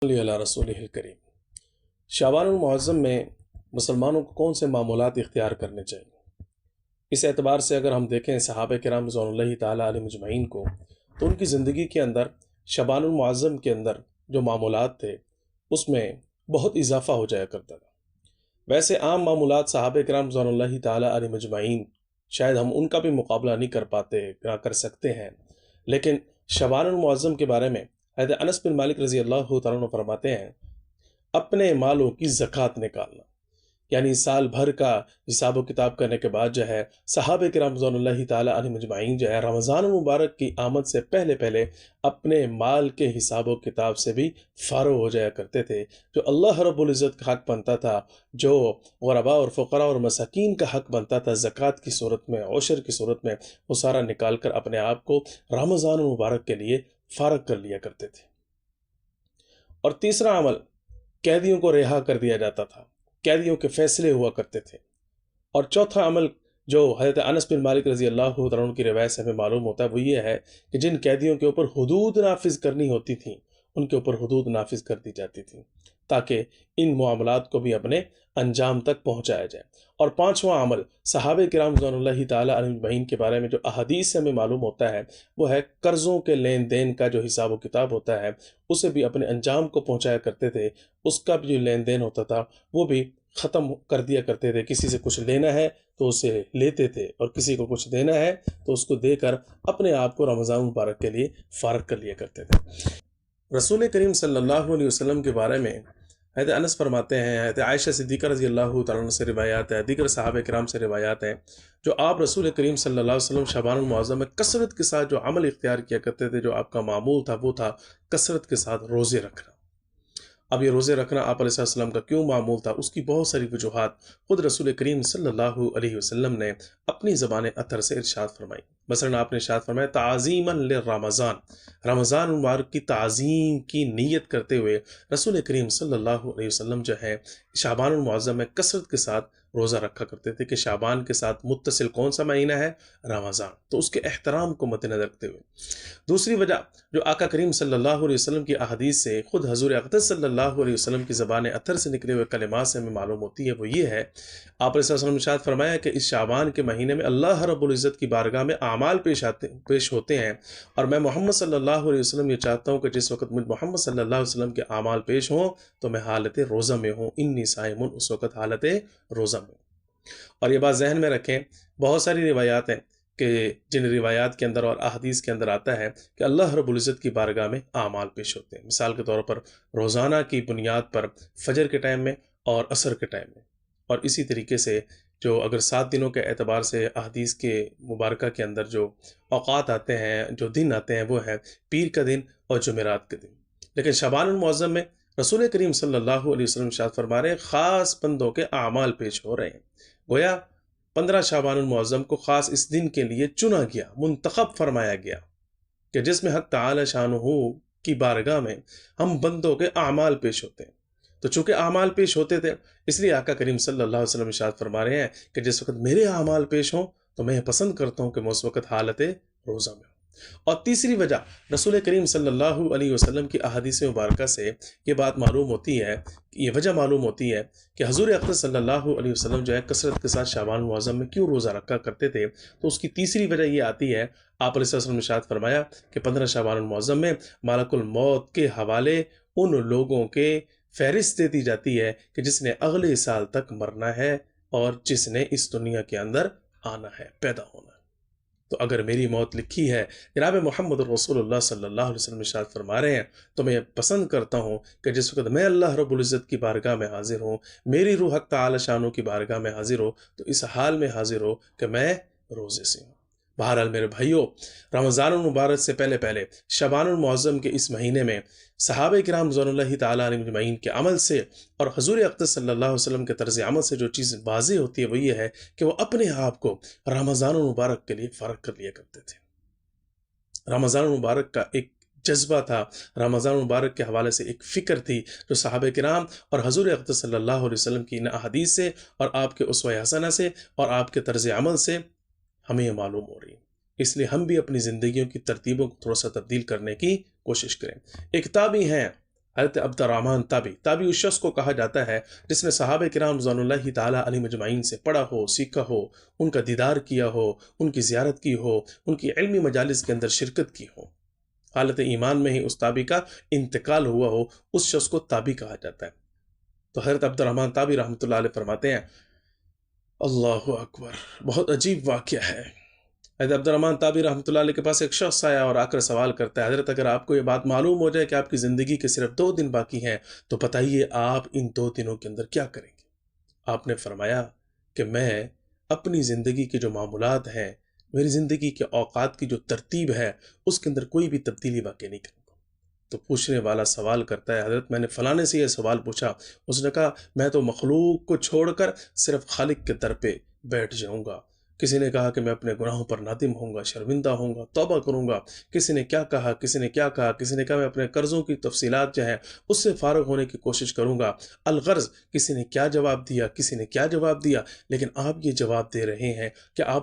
صلی اللہ رسول الکریم۔ شعبان المعظم میں مسلمانوں کو کون سے معمولات اختیار کرنے چاہیے؟ اس اعتبار سے اگر ہم دیکھیں صحابہ کرام رضوان اللہ تعالیٰ علیہ مجمعین کو، تو ان کی زندگی کے اندر شعبان المعظم کے اندر جو معمولات تھے اس میں بہت اضافہ ہو جایا کرتا تھا۔ ویسے عام معمولات صحابہ کرام رضوان اللہ تعالیٰ علیہ مجمعین شاید ہم ان کا بھی مقابلہ نہیں کر سکتے ہیں، لیکن شعبان المعظم کے بارے میں حضرت انس بن مالک رضی اللہ تعالیٰ عنہ فرماتے ہیں، اپنے مالوں کی زکوٰۃ نکالنا، یعنی سال بھر کا حساب و کتاب کرنے کے بعد جو ہے صحابہ کرام رضوان اللہ تعالیٰ علیہ مجمعین جو ہے رمضان المبارک کی آمد سے پہلے پہلے اپنے مال کے حساب و کتاب سے بھی فارغ ہو جایا کرتے تھے۔ جو اللہ رب العزت کا حق بنتا تھا، جو غرباء اور فقراء اور مساکین کا حق بنتا تھا زکوٰۃ کی صورت میں، عشر کی صورت میں، وہ سارا نکال کر اپنے آپ کو رمضان المبارک کے لیے فارغ کر لیا کرتے تھے۔ اور تیسرا عمل، قیدیوں کو رہا کر دیا جاتا تھا، قیدیوں کے فیصلے ہوا کرتے تھے۔ اور چوتھا عمل جو حضرت انس بن مالک رضی اللہ عنہ کی روایت سے ہمیں معلوم ہوتا ہے، وہ یہ ہے کہ جن قیدیوں کے اوپر حدود نافذ کرنی ہوتی تھیں ان کے اوپر حدود نافذ کر دی جاتی تھیں، تاکہ ان معاملات کو بھی اپنے انجام تک پہنچایا جائے۔ اور پانچواں عمل صحابہ کرام رضوان اللہ تعالیٰ علیہ مجمعین کے بارے میں جو احادیث سے ہمیں معلوم ہوتا ہے، وہ ہے قرضوں کے لین دین کا جو حساب و کتاب ہوتا ہے اسے بھی اپنے انجام کو پہنچایا کرتے تھے۔ اس کا بھی جو لین دین ہوتا تھا وہ بھی ختم کر دیا کرتے تھے۔ کسی سے کچھ لینا ہے تو اسے لیتے تھے، اور کسی کو کچھ دینا ہے تو اس کو دے کر اپنے آپ کو رمضان مبارک کے لیے فارغ کر لیا کرتے تھے۔ رسول کریم صلی اللہ علیہ وسلم کے بارے میں حضرت انس فرماتے ہیں، حضرت عائشہ صدیقہ رضی اللہ تعالیٰ عنہ سے روایات ہے، دیگر صحابہ کرام سے روایات ہیں، جو آپ رسول کریم صلی اللہ علیہ وسلم شعبان المعظم میں کثرت کے ساتھ جو عمل اختیار کیا کرتے تھے، جو آپ کا معمول تھا، وہ تھا کثرت کے ساتھ روزے رکھنا۔ اب یہ روزے رکھنا آپ علیہ السلام کا کیوں معمول تھا، اس کی بہت ساری وجوہات خود رسول کریم صلی اللہ علیہ وسلم نے اپنی زبان اطہر سے ارشاد فرمائی۔ مثلا آپ نے ارشاد فرمایا تعظیما لرمضان، رمضان مبارک کی تعظیم کی نیت کرتے ہوئے رسول کریم صلی اللہ علیہ وسلم جو ہے شعبان المعظم میں کثرت کے ساتھ روزہ رکھا کرتے تھے، کہ شعبان کے ساتھ متصل کون سا مہینہ ہے؟ رمضان، تو اس کے احترام کو مد نظر رکھتے ہوئے۔ دوسری وجہ جو آقا کریم صلی اللہ علیہ وسلم کی احادیث سے خود حضور اقدس صلی اللہ علیہ وسلم کی زبان اطہر سے نکلے ہوئے کلمات سے ہمیں معلوم ہوتی ہے، وہ یہ ہے، آپ علیہ السلام نے ارشاد فرمایا کہ اس شعبان کے مہینے میں اللہ رب العزت کی بارگاہ میں اعمال پیش ہوتے ہیں، اور میں محمد صلی اللہ علیہ وسلم یہ چاہتا ہوں کہ جس وقت مجھ محمد صلی اللہ علیہ وسلم کے اعمال پیش ہوں تو میں حالت روزہ میں ہوں، انی صائم، اس وقت حالت روزہ میں ہوں۔ اور یہ بات ذہن میں رکھیں، بہت ساری روایات ہیں کہ جن روایات کے اندر اور احادیث کے اندر آتا ہے کہ اللہ رب العزت کی بارگاہ میں اعمال پیش ہوتے ہیں۔ مثال کے طور پر روزانہ کی بنیاد پر فجر کے ٹائم میں اور عصر کے ٹائم میں، اور اسی طریقے سے جو اگر 7 دنوں کے اعتبار سے احادیث کے مبارکہ کے اندر جو اوقات آتے ہیں، جو دن آتے ہیں، وہ ہے پیر کا دن اور جمعرات کے دن۔ لیکن شعبان المعظم میں رسول کریم صلی اللہ علیہ وسلم ارشاد فرما رہے ہیں خاص بندوں کے اعمال پیش ہو رہے ہیں۔ گویا 15 شعبان المعظم کو خاص اس دن کے لیے چنا گیا، منتخب فرمایا گیا، کہ جس میں حق تعالی شانہ کی بارگاہ میں ہم بندوں کے اعمال پیش ہوتے ہیں۔ تو چونکہ اعمال پیش ہوتے تھے، اس لیے آقا کریم صلی اللہ علیہ وسلم ارشاد فرما رہے ہیں کہ جس وقت میرے اعمال پیش ہوں تو میں پسند کرتا ہوں کہ میں اس وقت حالت روزہ میں ہوں۔ اور تیسری وجہ رسول کریم صلی اللہ علیہ وسلم کی احادیث مبارکہ سے یہ بات معلوم ہوتی ہے، یہ وجہ معلوم ہوتی ہے کہ حضور اقدس صلی اللہ علیہ وسلم جو ہے کثرت کے ساتھ شعبان المعظم میں کیوں روزہ رکھا کرتے تھے، تو اس کی تیسری وجہ یہ آتی ہے، آپ علیہ السلام نے ارشاد فرمایا کہ 15 شعبان المعظم میں ملک الموت کے حوالے ان لوگوں کے فہرست دے دی جاتی ہے کہ جس نے اگلے سال تک مرنا ہے اور جس نے اس دنیا کے اندر آنا ہے، پیدا ہونا ہے۔ تو اگر میری موت لکھی ہے، جناب محمد رسول اللہ صلی اللہ علیہ وسلم ارشاد فرما رہے ہیں، تو میں پسند کرتا ہوں کہ جس وقت میں اللہ رب العزت کی بارگاہ میں حاضر ہوں، میری روح حق تعالی شانہ کی بارگاہ میں حاضر ہو، تو اس حال میں حاضر ہو کہ میں روزے سے ہوں۔ بہرحال میرے بھائیوں، رمضان المبارک سے پہلے شعبان المعظم کے اس مہینے میں صحابہ کرام رضوان اللہ تعالیٰ علیہ مجمعین کے عمل سے اور حضور اقدس صلی اللہ علیہ وسلم کے طرز عمل سے جو چیز واضح ہوتی ہے، وہ یہ ہے کہ وہ اپنے آپ کو رمضان المبارک کے لیے فارغ کر لیا کرتے تھے۔ رمضان المبارک کا ایک جذبہ تھا، رمضان المبارک کے حوالے سے ایک فکر تھی، جو صحابہ کرام اور حضور اقدس صلی اللہ علیہ وسلم کی ان احادیث سے اور آپ کے اسوہ حسنہ سے اور آپ کے طرز عمل سے ہمیں یہ معلوم ہو رہی ہے۔ اس لیے ہم بھی اپنی زندگیوں کی ترتیبوں کو تھوڑا سا تبدیل کرنے کی کوشش کریں۔ ایک تابعی ہیں حضرت عبد الرحمن تابعی اس شخص کو کہا جاتا ہے جس نے صحابہ کرام رضوان اللہ تعالیٰ علیہ مجمعین سے پڑھا ہو، سیکھا ہو، ان کا دیدار کیا ہو، ان کی زیارت کی ہو، ان کی علمی مجالس کے اندر شرکت کی ہو، حالت ایمان میں ہی اس تابعی کا انتقال ہوا ہو، اس شخص کو تابعی کہا جاتا ہے۔ تو حضرت عبد الرحمن تابعی رحمۃ اللہ علیہ فرماتے ہیں، اللہ اکبر، بہت عجیب واقعہ ہے۔ حضرت عبد الرحمن تابعی رحمۃ اللہ علیہ کے پاس ایک شخص آیا اور آ کر سوال کرتا ہے، حضرت اگر آپ کو یہ بات معلوم ہو جائے کہ آپ کی زندگی کے صرف 2 دن باقی ہیں تو بتائیے آپ ان 2 دنوں کے اندر کیا کریں گے؟ آپ نے فرمایا کہ میں اپنی زندگی کے جو معمولات ہیں، میری زندگی کے اوقات کی جو ترتیب ہے، اس کے اندر کوئی بھی تبدیلی واقع نہیں کروں گا۔ تو پوچھنے والا سوال کرتا ہے، حضرت میں نے فلانے سے یہ سوال پوچھا، اس نے کہا میں تو مخلوق کو چھوڑ کر صرف خالق کے در پہ بیٹھ جاؤں گا۔ کسی نے کہا کہ میں اپنے گناہوں پر نادم ہوں گا، شرمندہ ہوں گا، توبہ کروں گا۔ کسی نے کیا کہا، کسی نے کیا کہا، کسی نے کہا میں اپنے قرضوں کی تفصیلات جو ہیں اس سے فارغ ہونے کی کوشش کروں گا۔ الغرض کسی نے کیا جواب دیا، کسی نے کیا جواب دیا، لیکن آپ یہ جواب دے رہے ہیں کہ آپ